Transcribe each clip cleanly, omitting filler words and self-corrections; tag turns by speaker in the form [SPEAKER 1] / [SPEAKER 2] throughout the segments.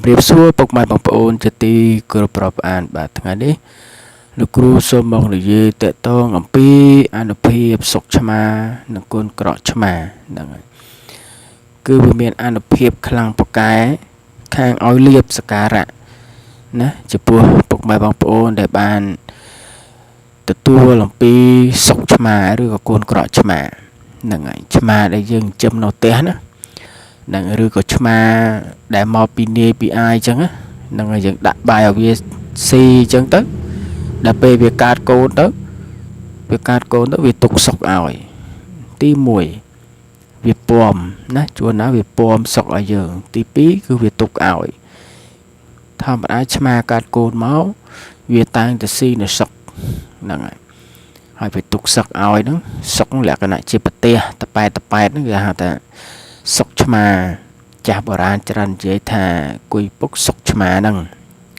[SPEAKER 1] រៀបសួរពុកម៉ែបងប្អូនជាទីគោរពរាប់អានបាទថ្ងៃនេះលោកគ្រូសូមមកនិយាយតកតងអំពីអានុភាពសុខឆ្មានិងគុណក្រក់ឆ្មាហ្នឹងហើយគឺវាមានអានុភាពខ្លាំងពូកែខាងឲ្យលៀបសការៈណាចំពោះពុកម៉ែបងប្អូនដែលបានទទួលអំពីសុខឆ្មាឬក៏គុណក្រក់ឆ្មាហ្នឹងហើយឆ្មាដែលយើងចិញ្ចឹមនៅផ្ទះណានឹងឬក៏ឆ្មាដែលមកពីនាយពីអាយអញ្ចឹងហ្នឹងហើយយើងដាក់បាយឲ្យវាស៊ីអញ្ចឹងទៅដល់ពេលវាកាត់កូនទៅវាទុកសុកឲ្យទី1វាពំណាជួនណាវាពំសុកឲ្យយើងទី2គឺវាទុកឲ្យធម្មតាឆ្មាកាត់កូនមកវាតែងតែស៊ីនៅសុកហ្នឹងហើយវាទុកសុកឲ្យហ្នឹងសុកលក្ខណៈជាប្រទេសតប៉ែតហ្នឹងគេហៅថាសុកឆ្មាចាស់បុរាណច្រើននិយាយថាគួយពុកសុកឆ្មាហ្នឹង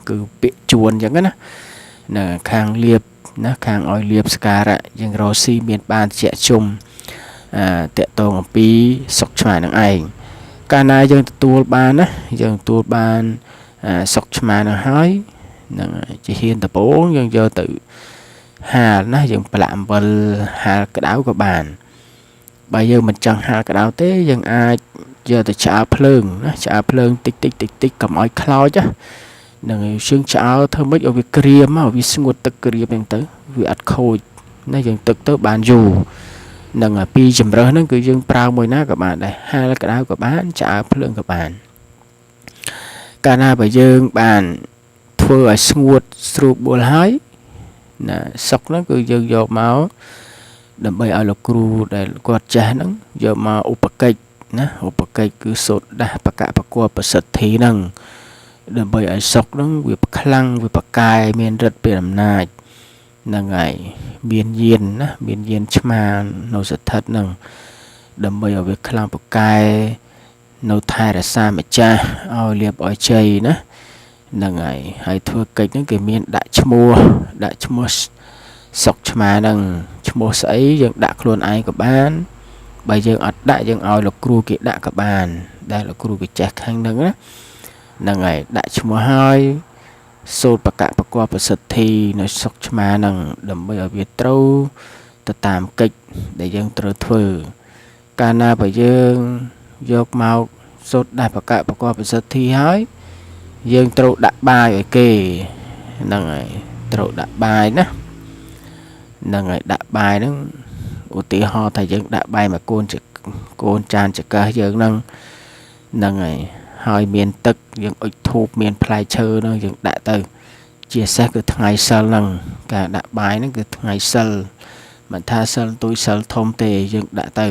[SPEAKER 1] គឺពាក្យជួនអញ្ចឹងណានៅខាងលៀបណាខាងឲ្យលៀបសការៈយើងរកស៊ីមានបានជាជុំតកតងអំពីសុកឆ្មានឹងឯងកាលណាយើងទទួលបានណាយើងទទួលបានសុកឆ្មានឹងហើយនឹងជាហ៊ានដំបូងយើងយកទៅហាលណាយើងប្រឡាក់អំបិលហាលក្តៅក៏បានបើយើងមិនចង់ហាលក្តៅទេយើងអាចយកទៅឆ្អើរភ្លើងណាឆ្អើរភ្លើងតិចកុំឲ្យខ្លោចហ្នឹងហើយយើងឆ្អើរធ្វើម៉េចឲ្យវាក្រៀមមកវាស្ងួតទឹកក្រៀមហ្នឹងទៅវាអត់ខូចណាយើងទឹកទៅបានយូរហ្នឹងហើយពីជំរើសហ្នឹងគឺយើងប្រើមួយណាក៏បានដែរហាលក្តៅក៏បានឆ្អើរភ្លើងក៏បានកាលណាបើយើងបានធ្វើឲ្យស្ងួតស្រួលបួលហើយណាសុកហ្នឹងគឺយើងយកមកដើម្បីឲ្យលោកគ្រូដែលគាត់ចេះហ្នឹងយកមកឧបកិច្ចណាឧបកិច្ចគឺសូត្រដាស់បកបកលប្រសិទ្ធិហ្នឹងដើម្បីឲ្យសុកហ្នឹងវាខ្លាំងវាបកាយមានឫទ្ធិមានអំណាចហ្នឹងហើយមានយានណាមានយានឆ្មានៅស្ថិតហ្នឹងដើម្បីឲ្យវាខ្លាំងបកាយនៅថែរក្សាម្ចាស់ឲ្យលៀបឲ្យជ័យណាហ្នឹងហើយធ្វើកិច្ចហ្នឹងគេមានដាក់ឈ្មោះសុកឆ្មាហ្នឹងឈ្មោះស្អីយើងដាក់ខ្លួនឯងក៏បានបើយើងអត់ដាក់យើងឲ្យលោកគ្រូគេដាក់ក៏បានដែលលោកគ្រូគេចេះខាងហ្នឹងណាហ្នឹងហើយដាក់ឈ្មោះហើយសូត្របកបកលប្រសិទ្ធិនៅសុកឆ្មាហ្នឹងដើម្បីឲ្យវាត្រូវទៅតាមកិច្ចដែលយើងត្រូវធ្វើកាលណាបើយើងយកមកសូត្រដាស់បកបកលប្រសិទ្ធិហើយយើងត្រូវដាក់បាយឲ្យគេហ្នឹងហើយត្រូវដាក់បាយណាហ្នឹងហើយដាក់បាយហ្នឹងឧទាហរណ៍ថាយើងដាក់បាយមួយកូនចានចង្កឹះយើងហ្នឹងហើយមានទឹកយើងអុជធូបមានផ្លែឈើហ្នឹងយើងដាក់ទៅជាពិសេសគឺថ្ងៃសិលហ្នឹងការដាក់បាយហ្នឹងគឺថ្ងៃសិលមិនថាសិលទូចសិលធំទេយើងដាក់ទៅ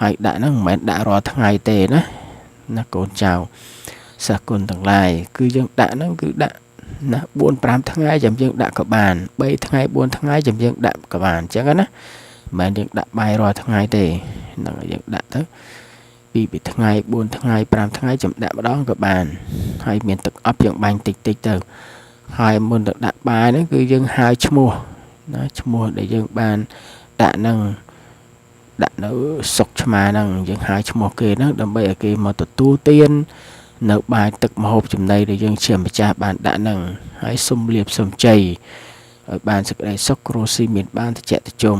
[SPEAKER 1] ហើយដាក់ហ្នឹងមិនមែនដាក់រាល់ថ្ងៃទេណាកូនចៅសិស្សគុណទាំងឡាយគឺយើងដាក់ហ្នឹងគឺដាក់ណា4-5ថ្ងៃចាំយើងដាក់ក៏បាន3ថ្ងៃ4ថ្ងៃចាំយើងដាក់ក៏បានអញ្ចឹងណាមិនមែនយើងដាក់បាយរាល់ថ្ងៃទេហ្នឹងយើងដាក់ទៅ2ថ្ងៃ4ថ្ងៃ5ថ្ងៃចាំដាក់ម្ដងក៏បានហើយមានទឹកអប់យើងបាញ់តិចទៅហើយមុនទៅដាក់បាយហ្នឹងគឺយើងហៅឈ្មោះណាឈ្មោះដែលយើងបានដាក់ហ្នឹងដាក់នៅសុកឆ្មាហ្នឹងយើងហៅឈ្មោះគេហ្នឹងដើម្បីឲ្យគេមកទទួលទាននៅបាយទឹកម្ហូបចំណីដែលយើងជាម្ចាស់បានដាក់ហ្នឹងហើយសុំលាភសុំជ័យឲ្យបានសេចក្តីសុខគ្រួសារមានបានត្រជាក់ត្រជុំ